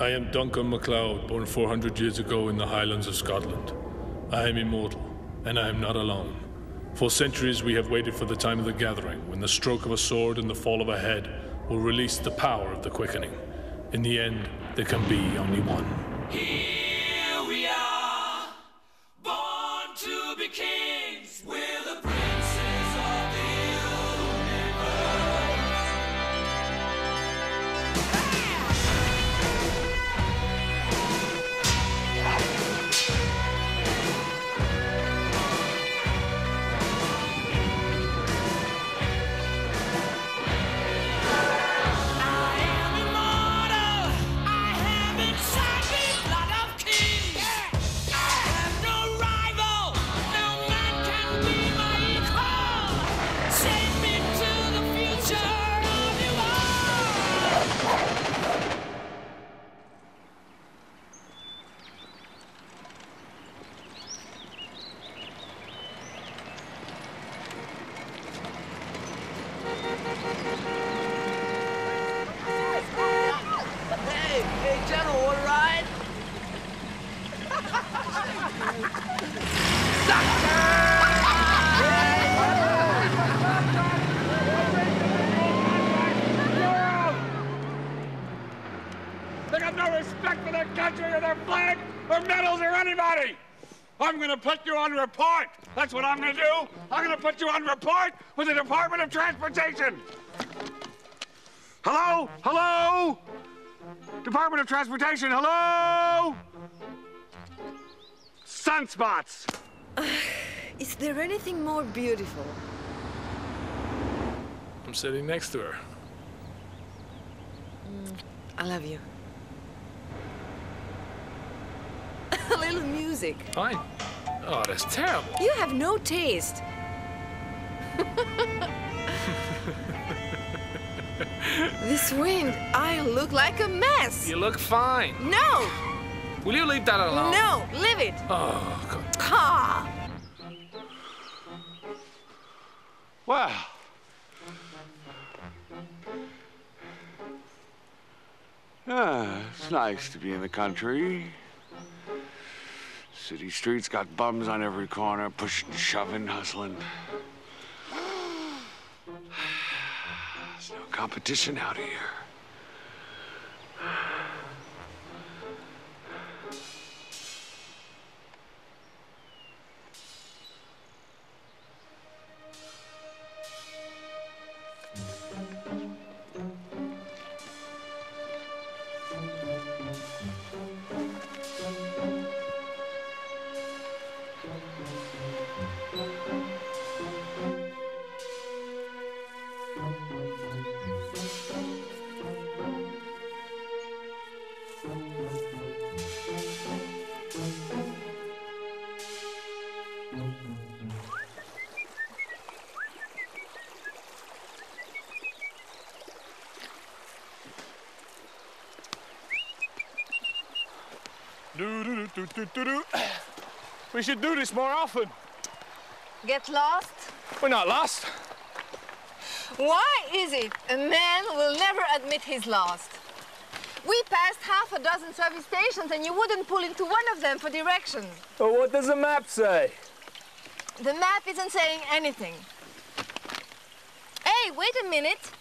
I am Duncan MacLeod, born 400 years ago in the Highlands of Scotland. I am immortal, and I am not alone. For centuries we have waited for the time of the gathering, when the stroke of a sword and the fall of a head will release the power of the quickening. In the end, there can be only one. Here we are, born to be kings. We're the princes of the universe. I am immortal. I have inside me blood of kings. I have no rival. No man can be my equal. Send me to the future of you all. Hey, General, want to ride? They got no respect for their country or their flag or medals or anybody. I'm gonna put you on report. That's what I'm gonna do. I'm gonna put you on report with the Department of Transportation. Hello? Hello? Department of Transportation, hello? Sunspots. Is there anything more beautiful? I'm sitting next to her. I love you. A little music. Fine. Oh, that's terrible. You have no taste. This wind, I look like a mess. You look fine. No! Will you leave that alone? No! Leave it! Oh, God. Ha! Wow. It's nice to be in the country. City streets got bums on every corner, pushing, shoving, hustling. There's no competition out here. We should do this more often. Get lost? We're not lost. Why is it a man will never admit he's lost? We passed half a dozen service stations and you wouldn't pull into one of them for directions. Well, what does the map say? The map isn't saying anything. Hey, wait a minute.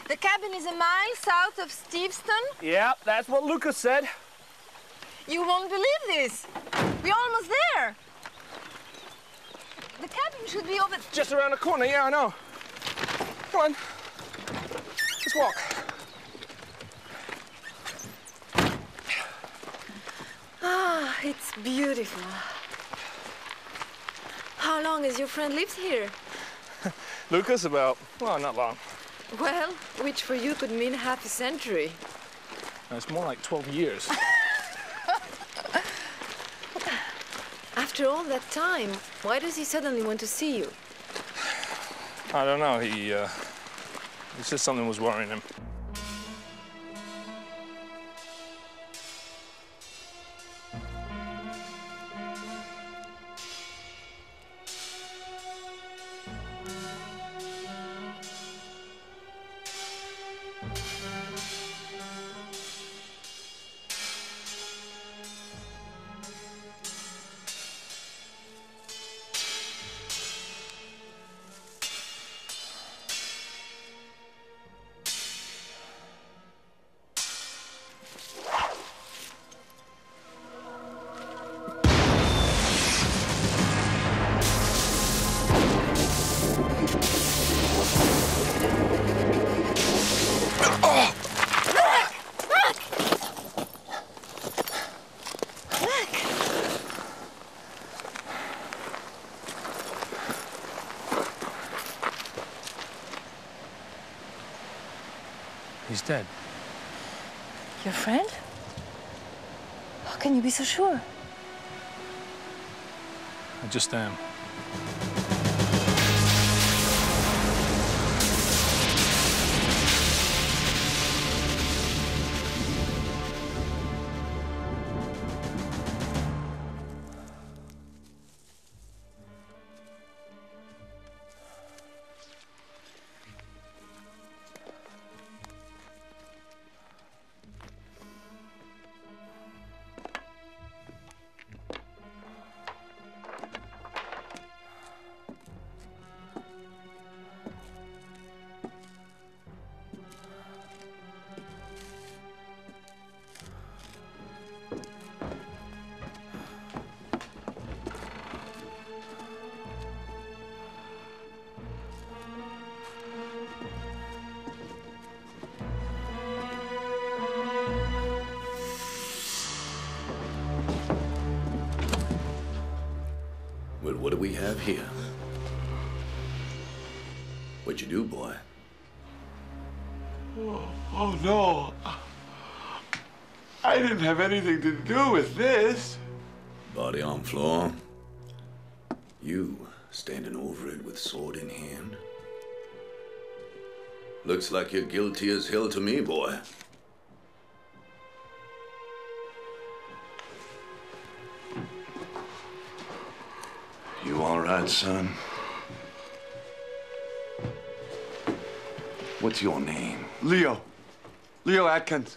The cabin is a mile south of Steveston. Yeah, that's what Lucas said. You won't believe this. We're almost there. The cabin should be over... Just around the corner, yeah, I know. Come on. Let's walk. Ah, it's beautiful. How long has your friend lived here? Lucas, about, well, not long. Well, which for you could mean half a century. It's more like 12 years. After all that time, why does he suddenly want to see you? I don't know, he said something was worrying him. dead. Your friend? How can you be so sure? I just am. Well, what do we have here? What'd you do, boy? Oh, no. I didn't have anything to do with this. Body on floor. You standing over it with sword in hand. Looks like you're guilty as hell to me, boy. You all right, son? What's your name? Leo. Leo Atkins.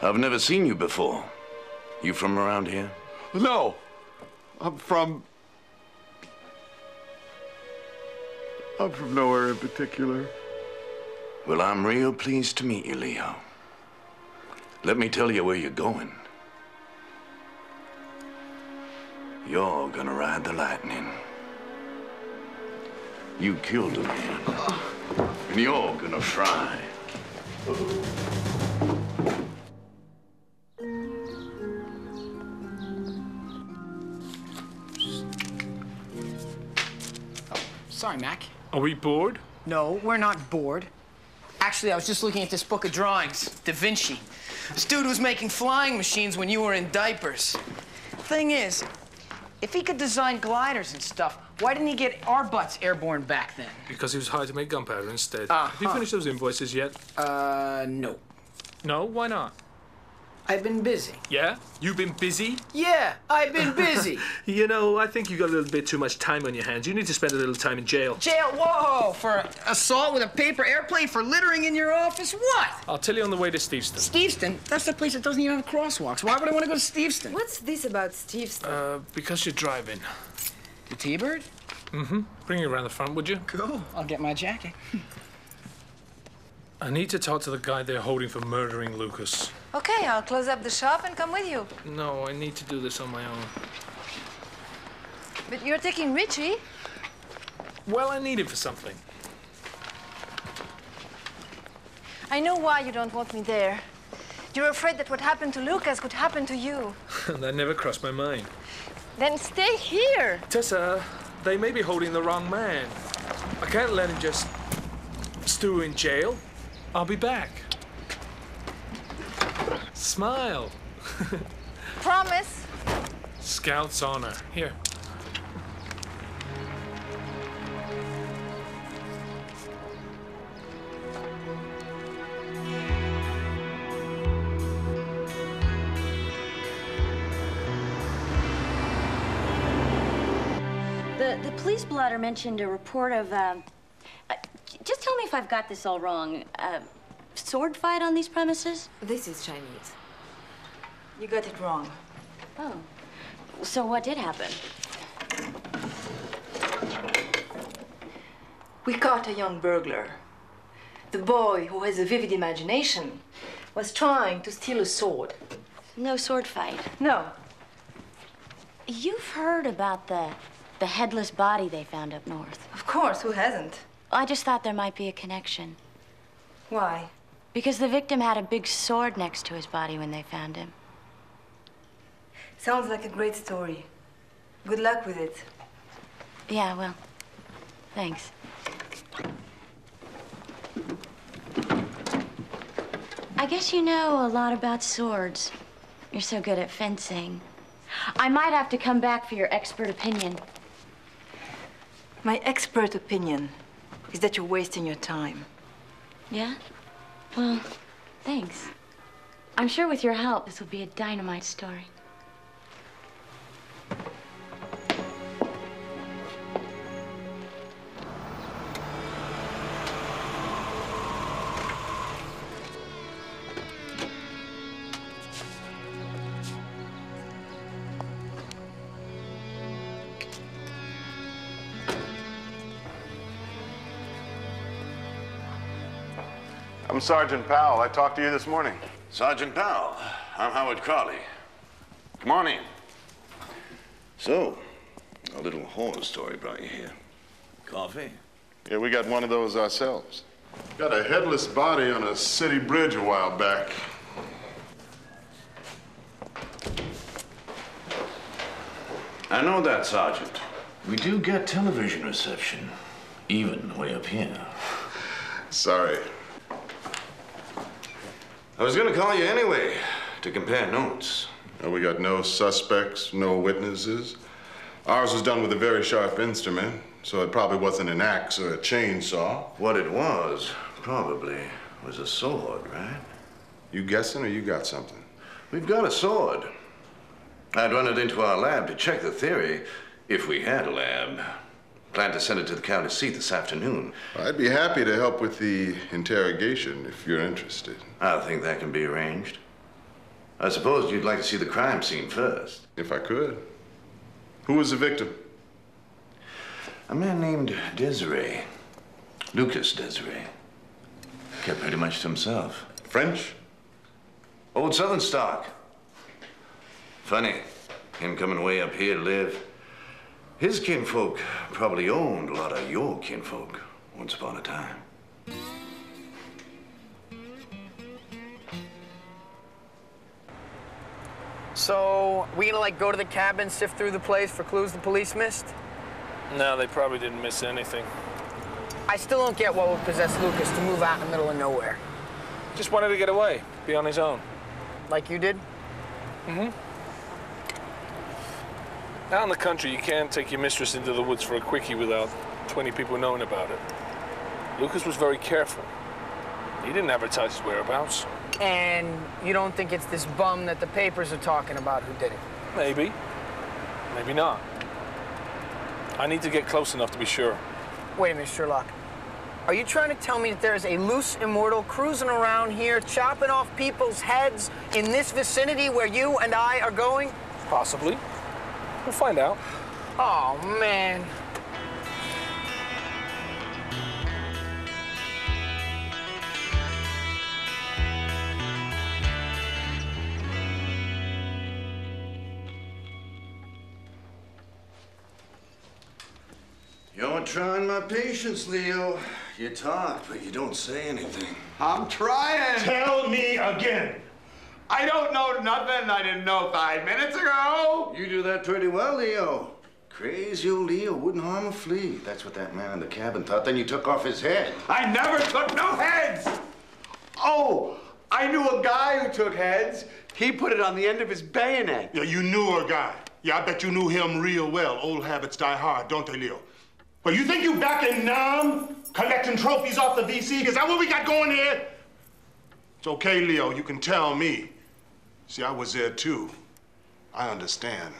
I've never seen you before. You from around here? No. I'm from nowhere in particular. Well, I'm real pleased to meet you, Leo. Let me tell you where you're going. You're gonna ride the lightning. You killed a man, and you're gonna fry. Sorry, Mac. Are we bored? No, we're not bored. Actually, I was just looking at this book of drawings, Da Vinci. This dude was making flying machines when you were in diapers. Thing is, if he could design gliders and stuff, why didn't he get our butts airborne back then? Because he was hired to make gunpowder instead. Have you finished those invoices yet? No. No? Why not? I've been busy. Yeah? You've been busy? Yeah, I've been busy. You know, I think you got a little bit too much time on your hands. You need to spend a little time in jail. Jail? Whoa! For assault with a paper airplane, for littering in your office? What? I'll tell you on the way to Steveston. Steveston? That's the place that doesn't even have crosswalks. Why would I want to go to Steveston? What's this about Steveston? Because you're driving. The T-Bird? Mm-hmm. Bring it around the front, would you? Cool. I'll get my jacket. I need to talk to the guy they're holding for murdering Lucas. Okay, I'll close up the shop and come with you. No, I need to do this on my own. But you're taking Richie. Well, I need him for something. I know why you don't want me there. You're afraid that what happened to Lucas could happen to you. That never crossed my mind. Then stay here. Tessa, they may be holding the wrong man. I can't let him just stew in jail. I'll be back. Smile. Promise. Scout's honor. Here. The police blotter mentioned a report of, just tell me if I've got this all wrong. Sword fight on these premises? This is Chinese. You got it wrong. Oh. So what did happen? We caught a young burglar. The boy, who has a vivid imagination, was trying to steal a sword. No sword fight. No. You've heard about the headless body they found up north. Of course, who hasn't? I just thought there might be a connection. Why? Because the victim had a big sword next to his body when they found him. Sounds like a great story. Good luck with it. Yeah, well, thanks. I guess you know a lot about swords. You're so good at fencing. I might have to come back for your expert opinion. My expert opinion is that you're wasting your time. Yeah? Well, thanks. I'm sure with your help, this will be a dynamite story. I'm Sergeant Powell. I talked to you this morning. Sergeant Powell, I'm Howard Crawley. Come on in. So, a little horror story brought you here. Coffee? Yeah, we got one of those ourselves. Got a headless body on a city bridge a while back. I know that, Sergeant. We do get television reception, even way up here. Sorry. I was gonna call you anyway, to compare notes. We got no suspects, no witnesses. Ours was done with a very sharp instrument, so it probably wasn't an axe or a chainsaw. What it was, probably, was a sword, right? You guessing or you got something? We've got a sword. I'd run it into our lab to check the theory, if we had a lab. Plan to send it to the county seat this afternoon. I'd be happy to help with the interrogation if you're interested. I think that can be arranged. I suppose you'd like to see the crime scene first. If I could. Who was the victim? A man named Desiree. Lucas Desiree. Kept pretty much to himself. French? Old Southern stock. Funny, him coming way up here to live. His kinfolk probably owned a lot of your kinfolk once upon a time. So, we gonna like go to the cabin, sift through the place for clues the police missed? No, they probably didn't miss anything. I still don't get what would possess Lucas to move out in the middle of nowhere. Just wanted to get away, be on his own. Like you did? Mm-hmm. Out in the country, you can't take your mistress into the woods for a quickie without 20 people knowing about it. Lucas was very careful. He didn't advertise his whereabouts. And you don't think it's this bum that the papers are talking about who did it? Maybe. Maybe not. I need to get close enough to be sure. Wait a minute, Sherlock. Are you trying to tell me that there's a loose immortal cruising around here, chopping off people's heads in this vicinity where you and I are going? Possibly. We'll find out. Oh, man. You're trying my patience, Leo. You talk, but you don't say anything. I'm trying. Tell me again. I don't know nothing I didn't know 5 minutes ago. You do that pretty well, Leo. Crazy old Leo wouldn't harm a flea. That's what that man in the cabin thought. Then you took off his head. I never took no heads. Oh, I knew a guy who took heads. He put it on the end of his bayonet. Yeah, you knew a guy. Yeah, I bet you knew him real well. Old habits die hard, don't they, Leo? Well, you think you back in Nam collecting trophies off the VC? Is that what we got going here? It's okay, Leo. You can tell me. See, I was there, too. I understand.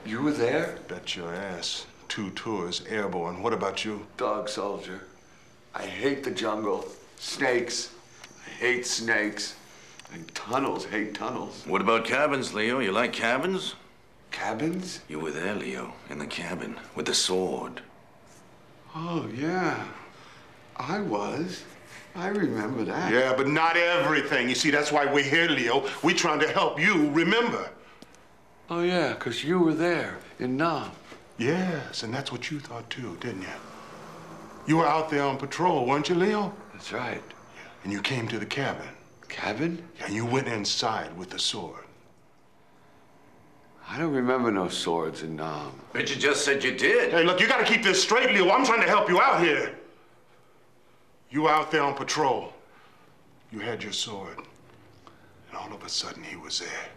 You were there? Bet your ass. 2 tours, airborne. What about you? Dog soldier. I hate the jungle. Snakes. I hate snakes. And tunnels. Hate tunnels. What about cabins, Leo? You like cabins? Cabins? You were there, Leo, in the cabin with the sword. Oh, yeah. I was. I remember that. Yeah, but not everything. You see, that's why we're here, Leo. We're trying to help you remember. Oh, yeah, because you were there in Nam. Yes, and that's what you thought, too, didn't you? You were out there on patrol, weren't you, Leo? That's right. And you came to the cabin. Cabin? And you went inside with the sword. I don't remember no swords in Nam. But you just said you did. Hey, look, you gotta keep this straight, Leo. I'm trying to help you out here. You were out there on patrol. You had your sword, and all of a sudden he was there.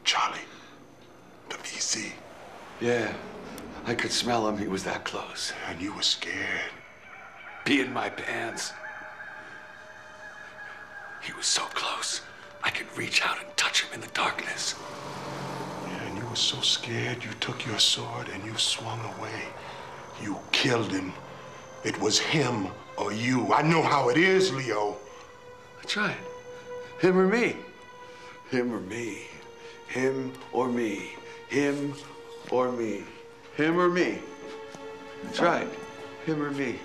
Charlie, the VC. Yeah, I could smell him. He was that close. And you were scared. Peeing my pants. He was so close, I could reach out and touch him in the darkness. Yeah, and you were so scared, you took your sword and you swung away. You killed him. It was him or you. I know how it is, Leo. That's right. Him or me. Him or me. Him or me. Him or me. Him or me. That's right. Him or me.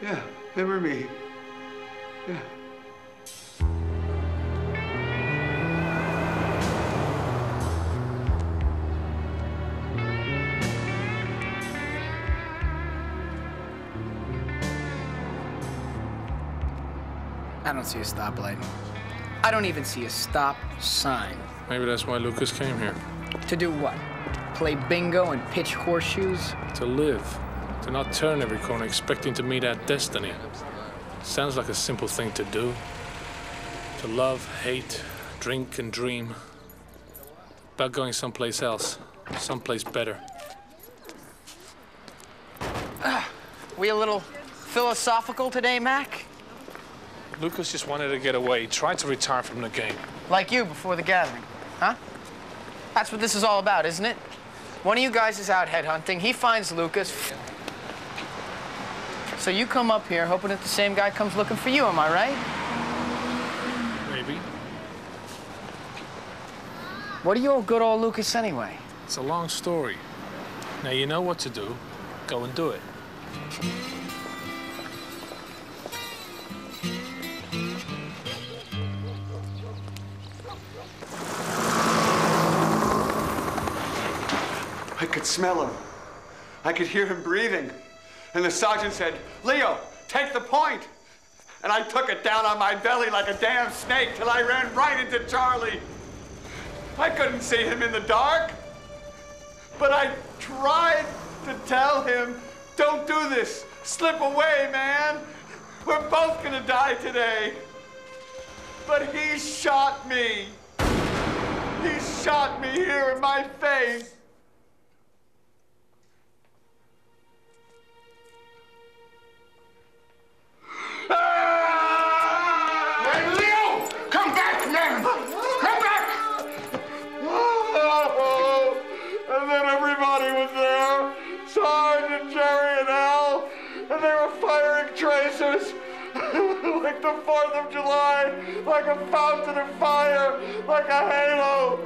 Yeah, him or me. Yeah. I don't see a stoplight. I don't even see a stop sign. Maybe that's why Lucas came here. To do what? Play bingo and pitch horseshoes? To live. To not turn every corner expecting to meet our destiny. Sounds like a simple thing to do. To love, hate, drink, and dream. About going someplace else. Someplace better. We a little philosophical today, Mac? Lucas just wanted to get away. He tried to retire from the game. Like you before the gathering, huh? That's what this is all about, isn't it? One of you guys is out headhunting. He finds Lucas. So you come up here hoping that the same guy comes looking for you, am I right? Maybe. What do you owe good old Lucas anyway? It's a long story. Now you know what to do. Go and do it. I could smell him. I could hear him breathing. And the sergeant said, "Leo, take the point." And I took it down on my belly like a damn snake till I ran right into Charlie. I couldn't see him in the dark. But I tried to tell him, "Don't do this. Slip away, man. We're both gonna die today." But he shot me. He shot me here in my face. Hey, Leo! Come back, man! Come back! And then everybody was there. Sarge and Jerry and Al. And they were firing tracers. Like the 4th of July. Like a fountain of fire. Like a halo.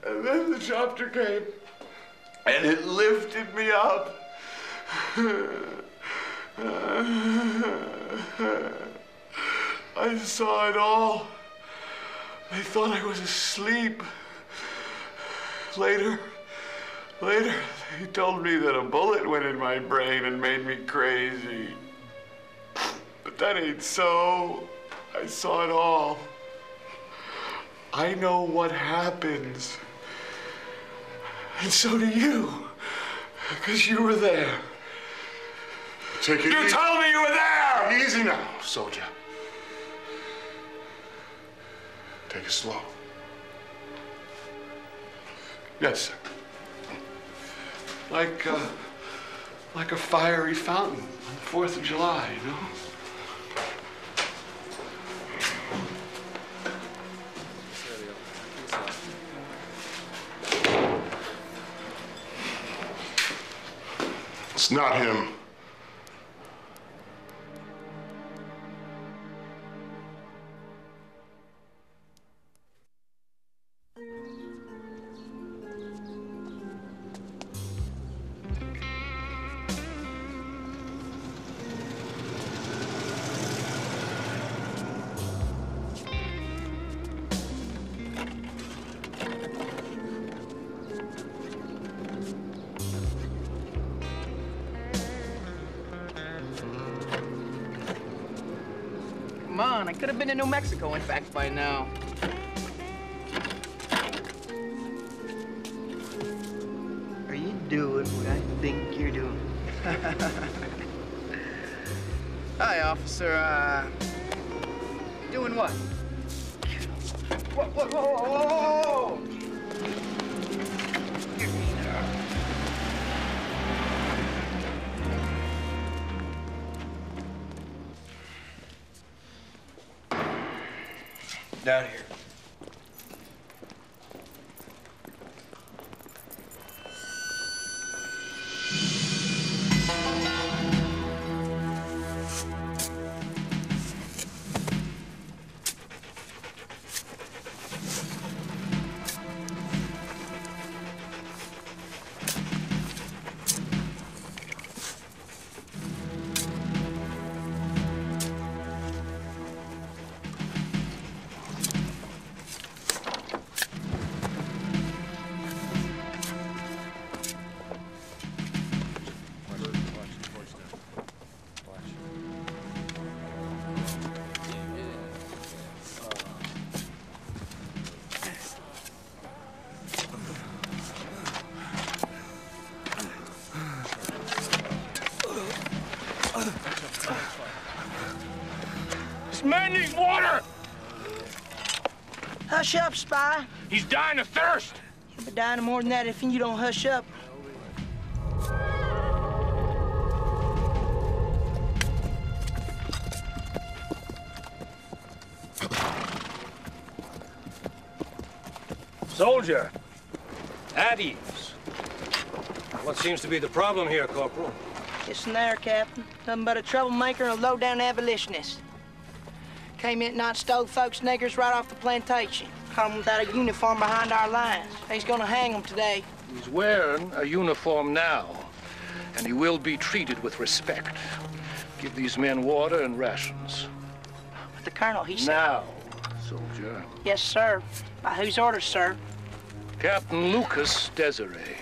And then the chopper came, and it lifted me up. I saw it all. I thought I was asleep. Later, they told me that a bullet went in my brain and made me crazy. But that ain't so. I saw it all. I know what happens. And so do you. Because you were there. Take it You easy. told me you were there! Easy now, soldier. Take it slow. Yes, sir. Like a fiery fountain on the 4th of July, you know? It's not him. come on. I could have been in New Mexico, in fact, by now. Are you doing what I think you're doing? Hi, officer. Doing what? Whoa! Down here. This man needs water! Hush up, spy. He's dying of thirst! He'll be dying of more than that if you don't hush up. Soldier, at ease. What seems to be the problem here, Corporal? Listen there, Captain. Nothing but a troublemaker and a low-down abolitionist. Came in and stole folks' niggers right off the plantation. Caught them without a uniform behind our lines. He's gonna hang them today. He's wearing a uniform now, and he will be treated with respect. Give these men water and rations. But the colonel, he said... Now, soldier. Yes, sir. By whose orders, sir? Captain Lucas Desiree.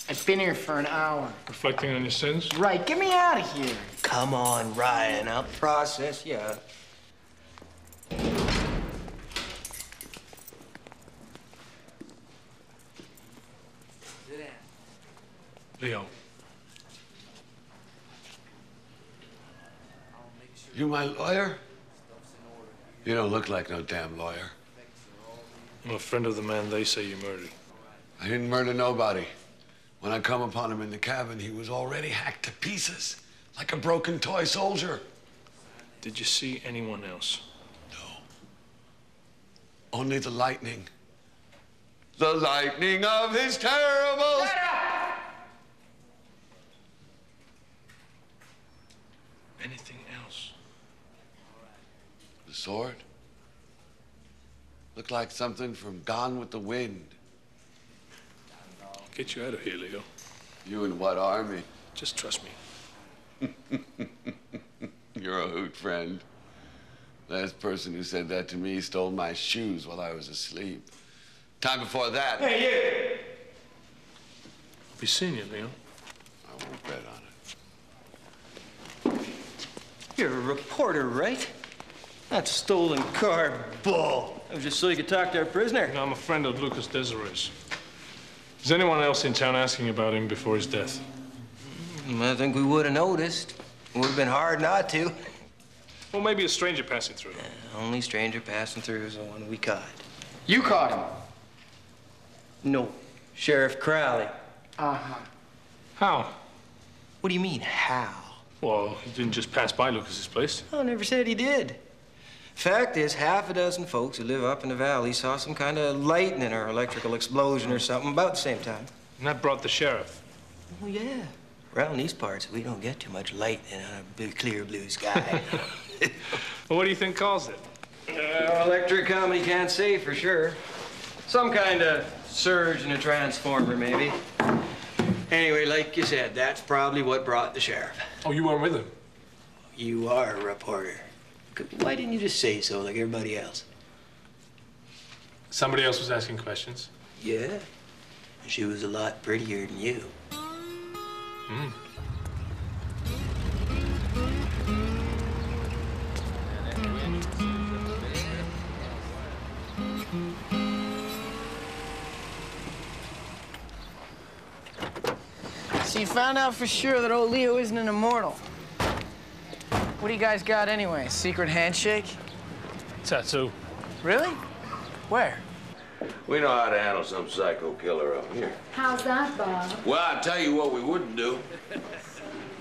I've been here for an hour. Reflecting on your sins? Right, get me out of here. Come on, Ryan. I'll process you. Leo. You my lawyer? You don't look like no damn lawyer. I'm a friend of the man they say you murdered. I didn't murder nobody. When I come upon him in the cabin, he was already hacked to pieces, like a broken toy soldier. Did you see anyone else? No. Only the lightning. The lightning of his terrible... Shut up! Anything else? The sword? Looked like something from Gone with the Wind. Get you out of here, Leo. You in what army? Just trust me. You're a hoot, friend. Last person who said that to me stole my shoes while I was asleep. Time before that... Hey, you! I'll be seeing you, Leo. I won't bet on it. You're a reporter, right? That stolen car bull. That was just so you could talk to our prisoner. No, I'm a friend of Lucas Desiree's. Is anyone else in town asking about him before his death? I think we would have noticed. It would have been hard not to. Well, maybe a stranger passing through. Only stranger passing through is the one we caught. You caught him. No, Sheriff Crowley. Uh-huh. How? What do you mean, how? Well, he didn't just pass by Lucas's place. I never said he did. Fact is, half a dozen folks who live up in the valley saw some kind of lightning or electrical explosion or something about the same time. And that brought the sheriff. Oh, yeah. Around these parts, we don't get too much lightning on a clear blue sky. Well, what do you think caused it? Electric comedy can't say for sure. Some kind of surge in a transformer, maybe. Anyway, like you said, that's probably what brought the sheriff. Oh, you weren't with him? You are a reporter. Why didn't you just say so like everybody else? Somebody else was asking questions? Yeah. She was a lot prettier than you. Hmm. So you found out for sure that old Leo isn't an immortal. What do you guys got anyway? Secret handshake? Tattoo. Really? Where? We know how to handle some psycho killer up here. How's that, Bob? Well, I'll tell you what we wouldn't do.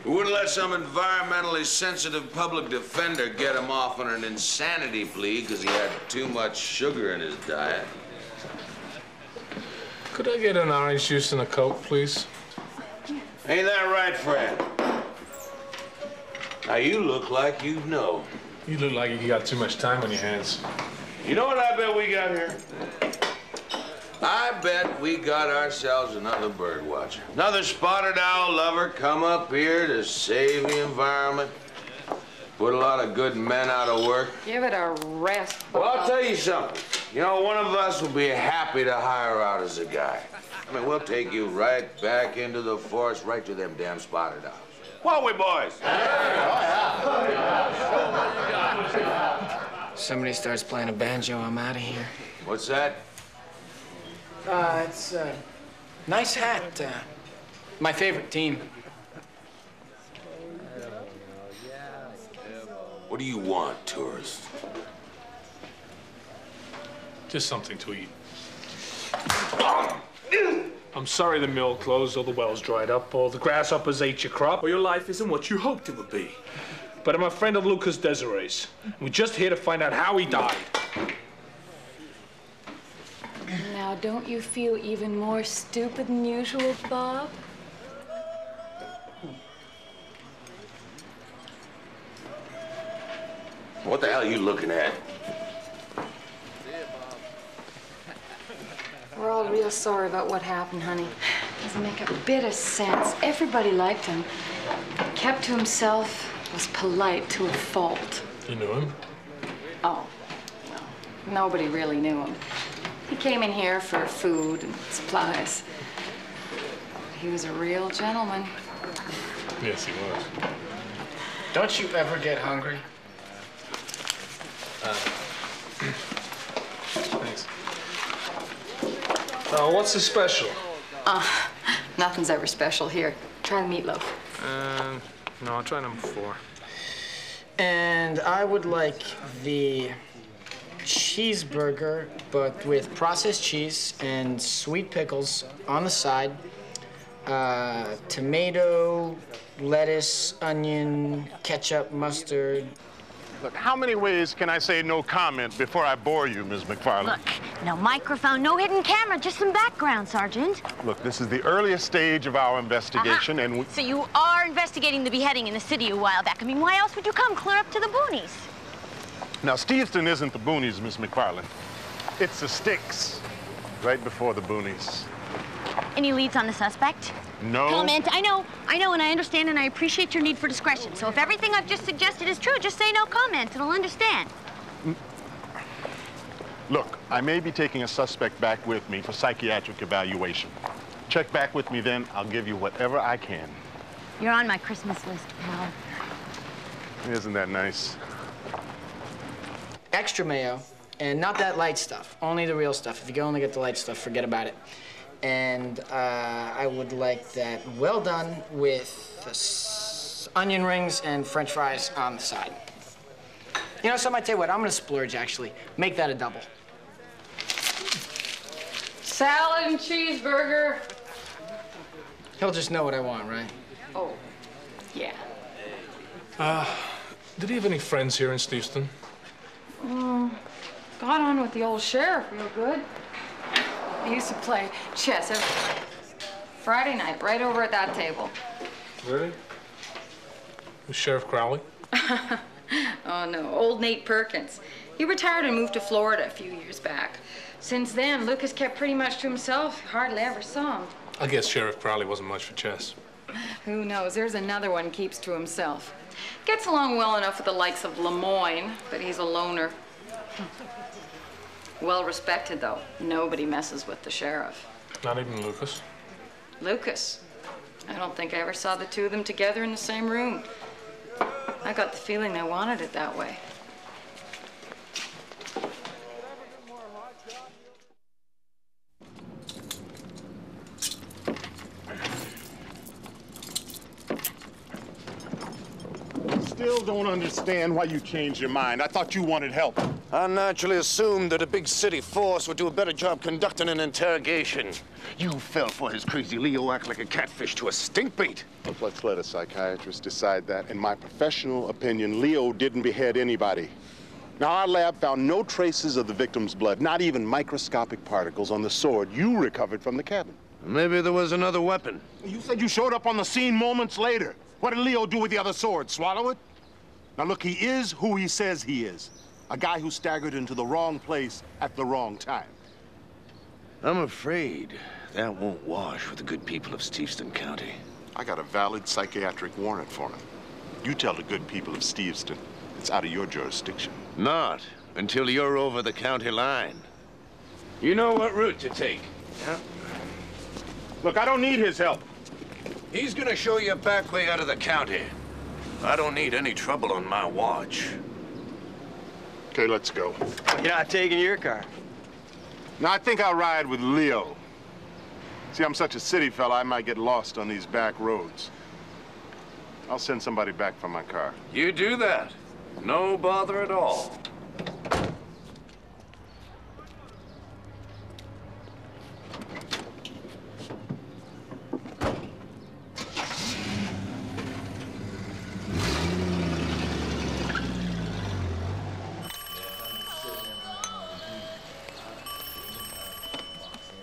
We wouldn't let some environmentally sensitive public defender get him off on an insanity plea because he had too much sugar in his diet. Could I get an orange juice and a Coke, please? Ain't that right, friend? Now, you look like you know. You look like you got too much time on your hands. You know what I bet we got here? I bet we got ourselves another bird watcher. Another spotted owl lover come up here to save the environment. Put a lot of good men out of work. Give it a rest, Bob. Well, I'll tell you something. You know, one of us will be happy to hire out as a guy. I mean, we'll take you right back into the forest, right to them damn spotted owls. Won't we, boys? Somebody starts playing a banjo, I'm out of here. What's that? It's a nice hat. My favorite team. What do you want, tourist? Just something to eat. I'm sorry the mill closed, or the wells dried up, or the grasshoppers ate your crop, or your life isn't what you hoped it would be. But I'm a friend of Lucas Desiree's. We're just here to find out how he died. Now, don't you feel even more stupid than usual, Bob? What the hell are you looking at? We're all real sorry about what happened, honey. Doesn't make a bit of sense. Everybody liked him. Kept to himself, was polite to a fault. You knew him? Oh, no. Nobody really knew him. He came in here for food and supplies. He was a real gentleman. Yes, he was. Don't you ever get hungry? Thanks. What's the special? Nothing's ever special here. Try the meatloaf. No, I'll try number 4. And I would like the cheeseburger, but with processed cheese and sweet pickles on the side. Tomato, lettuce, onion, ketchup, mustard. Look, how many ways can I say no comment before I bore you, Ms. McFarland? Look, no microphone, no hidden camera, just some background, Sergeant. Look, this is the earliest stage of our investigation, and we... So you are investigating the beheading in the city a while back. I mean, why else would you come clear up to the boonies? Now, Steveston isn't the boonies, Miss McFarland. It's the sticks, right before the boonies. Any leads on the suspect? No. Comment. I know, and I understand, and I appreciate your need for discretion. So if everything I've just suggested is true, just say no comment, and I'll understand. Look, I may be taking a suspect back with me for psychiatric evaluation. Check back with me then. I'll give you whatever I can. You're on my Christmas list, pal. Isn't that nice? Extra mayo, and not that light stuff, only the real stuff. If you can only get the light stuff, forget about it. And I would like that well done with onion rings and French fries on the side. You know, something I tell you what, I'm gonna splurge actually. Make that a double. Salad and cheeseburger. He'll just know what I want, right? Oh, yeah. Did he have any friends here in Steveston? Got on with the old sheriff real good. I used to play chess every Friday night, right over at that table. Really? Was Sheriff Crowley? Oh, no, old Nate Perkins. He retired and moved to Florida a few years back. Since then, Lucas kept pretty much to himself. Hardly ever saw him. I guess Sheriff Crowley wasn't much for chess. Who knows? There's another one keeps to himself. Gets along well enough with the likes of Lemoyne, but he's a loner. Well respected, though. Nobody messes with the sheriff. Not even Lucas? Lucas. I don't think I ever saw the two of them together in the same room. I got the feeling they wanted it that way. Still don't understand why you changed your mind. I thought you wanted help. I naturally assumed that a big city force would do a better job conducting an interrogation. You fell for his crazy Leo act like a catfish to a stinkbait. Look, let's let a psychiatrist decide that. In my professional opinion, Leo didn't behead anybody. Now, our lab found no traces of the victim's blood, not even microscopic particles on the sword you recovered from the cabin. Maybe there was another weapon. You said you showed up on the scene moments later. What did Leo do with the other sword? Swallow it? Now, look, he is who he says he is. A guy who staggered into the wrong place at the wrong time. I'm afraid that won't wash with the good people of Steveston County. I got a valid psychiatric warrant for him. You tell the good people of Steveston it's out of your jurisdiction. Not until you're over the county line. You know what route to take. Yeah. Look, I don't need his help. He's gonna show you a back way out of the county. I don't need any trouble on my watch. Okay, let's go. You're not taking your car. Now, I think I'll ride with Leo. See, I'm such a city fella, I might get lost on these back roads. I'll send somebody back for my car. You do that. No bother at all.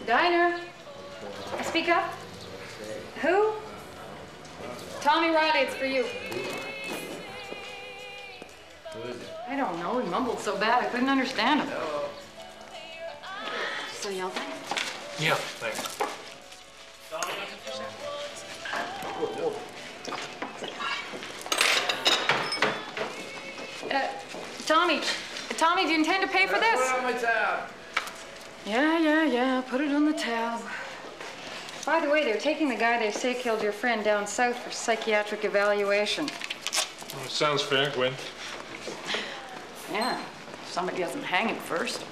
Diner. Speak up. Who? Tommy Riley, it's for you. I don't know. He mumbled so bad I couldn't understand him. So y'all think? Yeah, thanks. Tommy, do you intend to pay for this? Put it on my tab. Yeah. Put it on the tab. By the way, they're taking the guy they say killed your friend down south for psychiatric evaluation. Well, sounds fair, Gwen. Yeah, if somebody doesn't hang him first.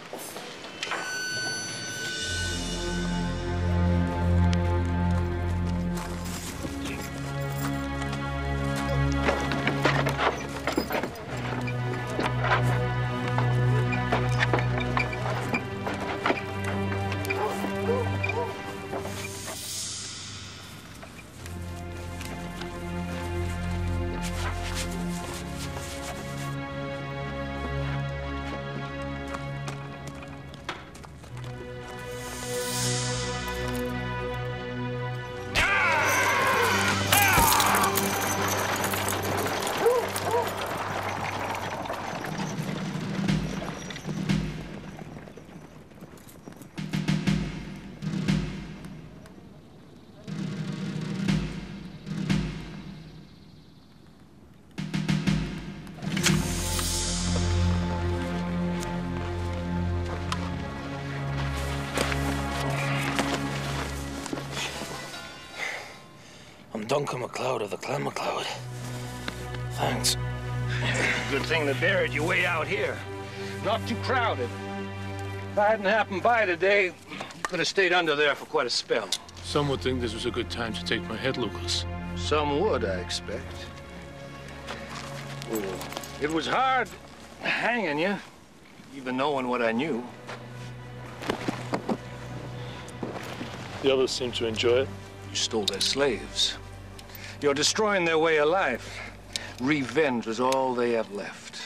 Duncan MacLeod of the Clan MacLeod. Thanks. Good thing they buried you way out here. Not too crowded. If I hadn't happened by today, you could have stayed under there for quite a spell. Some would think this was a good time to take my head, Lucas. Some would, I expect. Oh, it was hard hanging you, even knowing what I knew. The others seem to enjoy it. You stole their slaves. You're destroying their way of life. Revenge is all they have left.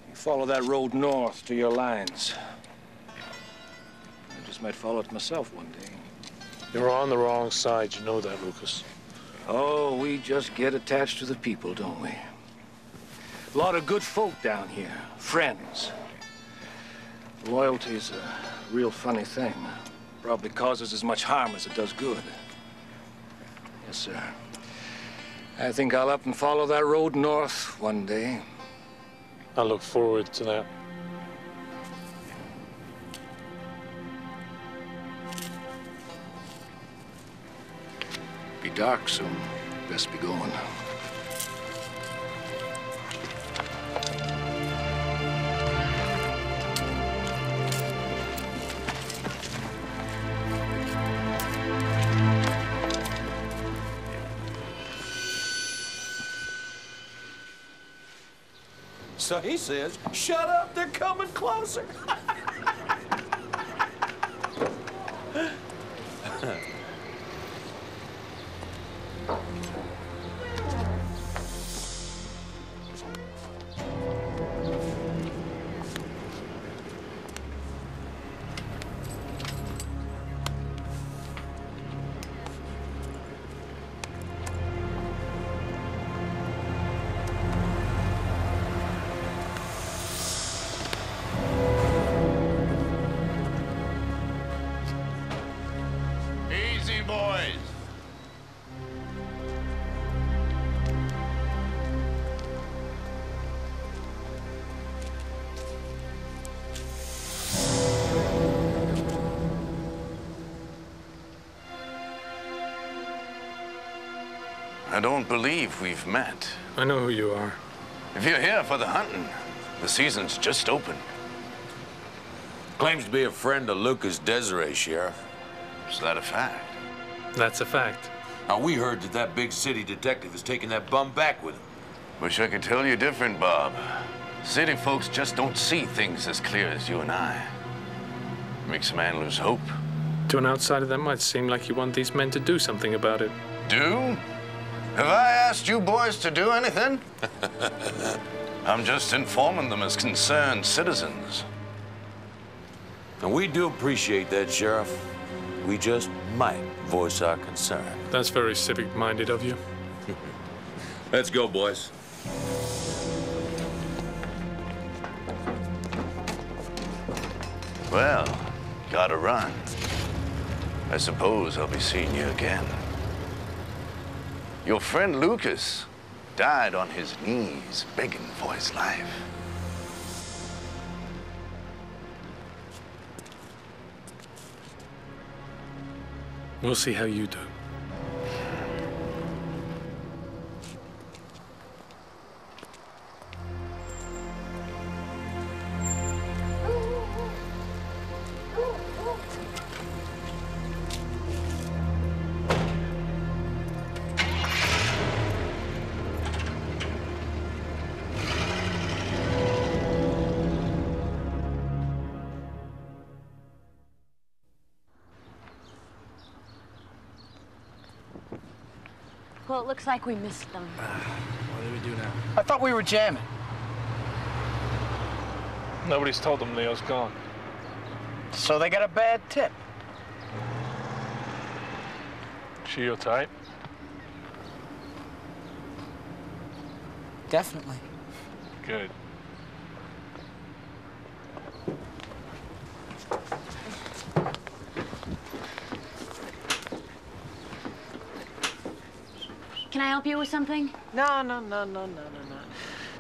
You follow that road north to your lines. I just might follow it myself one day. You're on the wrong side, you know that, Lucas. Oh, we just get attached to the people, don't we? A lot of good folk down here, friends. Loyalty's a real funny thing. Probably causes as much harm as it does good. Yes, sir. I think I'll up and follow that road north one day. I look forward to that. Be dark soon. Best be going. So he says, shut up, they're coming closer. Easy, boys. I don't believe we've met. I know who you are. If you're here for the hunting, the season's just opened. Claims to be a friend of Lucas Desiree, Sheriff. Is that a fact? That's a fact. Now, we heard that that big city detective is taking that bum back with him. Wish I could tell you different, Bob. City folks just don't see things as clear as you and I. Makes a man lose hope. To an outsider, that might seem like you want these men to do something about it. Do? Have I asked you boys to do anything? I'm just informing them as concerned citizens. And we do appreciate that, Sheriff. We just might voice our concern. That's very civic-minded of you. Let's go, boys. Well, gotta run. I suppose I'll be seeing you again. Your friend Lucas died on his knees begging for his life. We'll see how you do. Well, it looks like we missed them. What do we do now? I thought we were jamming. Nobody's told them Leo's gone. So they got a bad tip. She your type? Definitely. Good. Can I help you with something? No.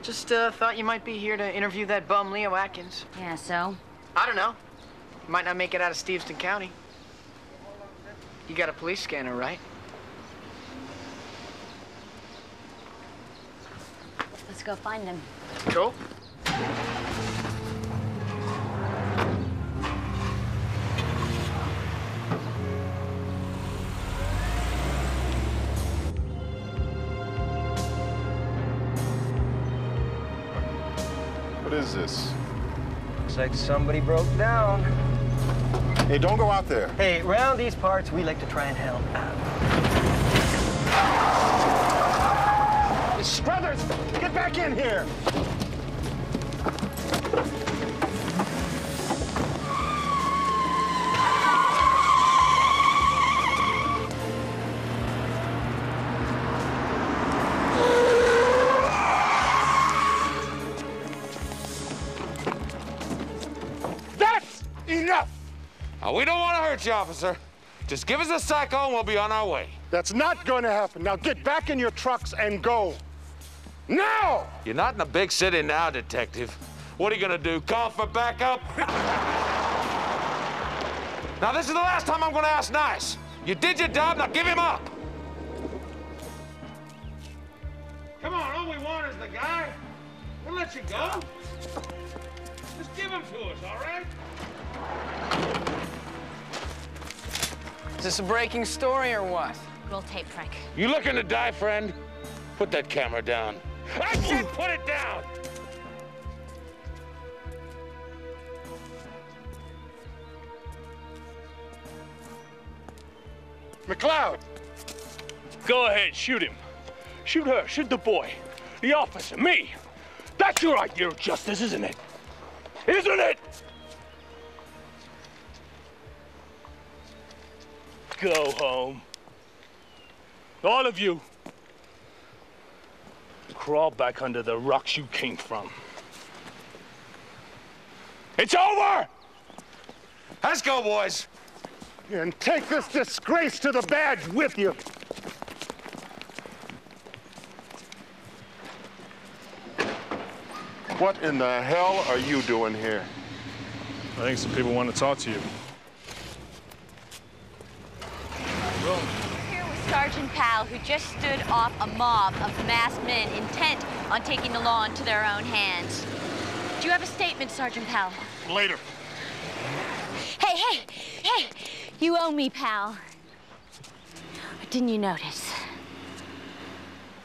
Just thought you might be here to interview that bum Leo Atkins. Yeah, so? I don't know. Might not make it out of Stevenston County. You got a police scanner, right? Let's go find him. Cool. What is this? Looks like somebody broke down. Hey, don't go out there. Hey, around these parts, we like to try and help out. Struthers, get back in here! Enough! We don't want to hurt you, officer. Just give us a cycle and we'll be on our way. That's not going to happen. Now get back in your trucks and go. Now! You're not in a big city now, detective. What are you gonna do, call for backup? Now, this is the last time I'm gonna ask nice. You did your job, now give him up. Come on, all we want is the guy. We'll let you go. Just give him to us, all right? Is this a breaking story or what? Roll tape, Frank. You looking to die, friend? Put that camera down. I said put it down! McLeod! Go ahead, shoot him. Shoot her, shoot the boy. The officer, me. That's your idea of justice, isn't it? Isn't it? Go home. All of you. Crawl back under the rocks you came from. It's over! Let's go, boys. And take this disgrace to the badge with you. What in the hell are you doing here? I think some people want to talk to you. We're here with Sergeant Powell, who just stood off a mob of masked men intent on taking the law into their own hands. Do you have a statement, Sergeant Powell? Later. Hey! You owe me, pal. Or didn't you notice?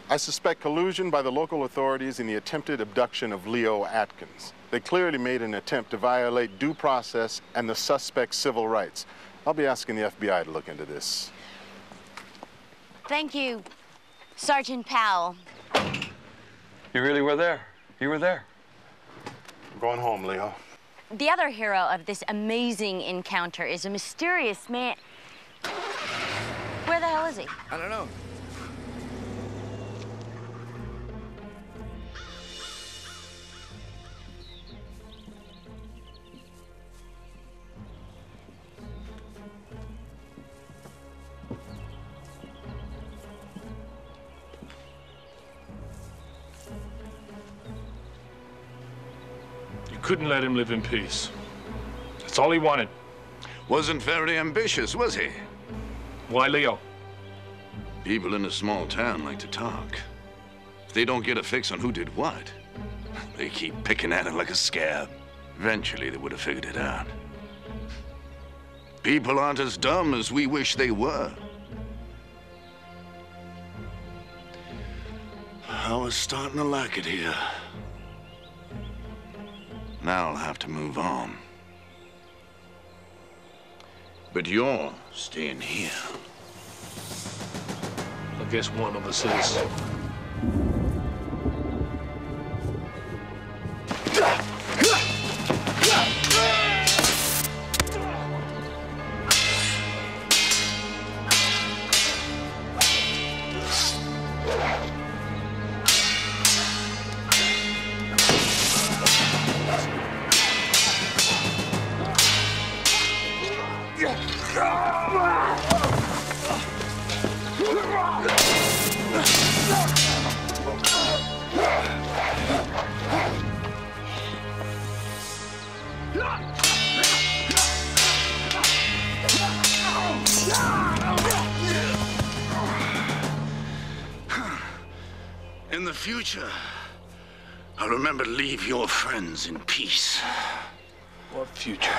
I suspect collusion by the local authorities in the attempted abduction of Leo Atkins. They clearly made an attempt to violate due process and the suspect's civil rights. I'll be asking the FBI to look into this. Thank you, Sergeant Powell. You really were there. You were there. I'm going home, Leo. The other hero of this amazing encounter is a mysterious man. Where the hell is he? I don't know. You couldn't let him live in peace. That's all he wanted. Wasn't very ambitious, was he? Why, Leo? People in a small town like to talk. If they don't get a fix on who did what, they keep picking at it like a scab. Eventually, they would have figured it out. People aren't as dumb as we wish they were. I was starting to like it here. Now I'll have to move on. But you're staying here. I guess one of us is. In the future, I'll remember to leave your friends in peace. What future?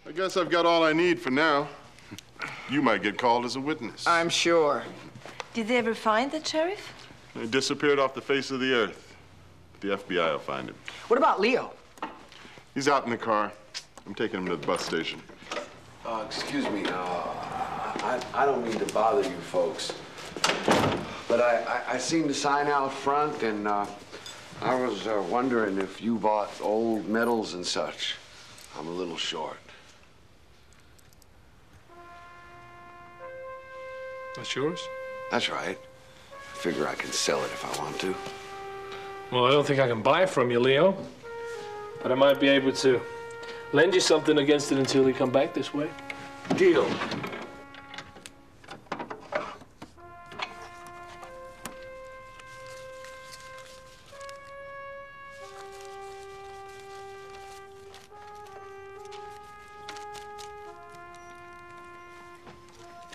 I guess I've got all I need for now. You might get called as a witness. I'm sure. Did they ever find the sheriff? They disappeared off the face of the earth. The FBI will find him. What about Leo? He's out in the car. I'm taking him to the bus station. Excuse me. I don't mean to bother you folks, but I seen the sign out front, and I was wondering if you bought old medals and such. I'm a little short. That's yours? That's right. I figure I can sell it if I want to. Well, I don't think I can buy it from you, Leo. But I might be able to lend you something against it until you come back this way. Deal.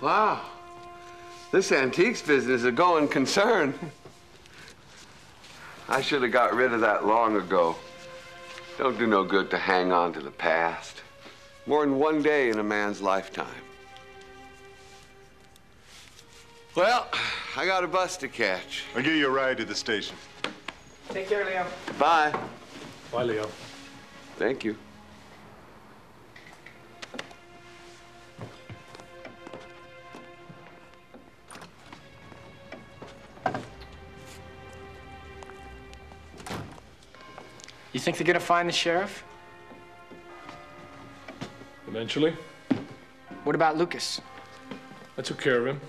Wow. This antiques business is a going concern. I should have got rid of that long ago. Don't do no good to hang on to the past. More than one day in a man's lifetime. Well, I got a bus to catch. I'll give you a ride to the station. Take care, Leo. Bye. Bye, Leo. Thank you. You think they're gonna find the sheriff? Eventually. What about Lucas? I took care of him.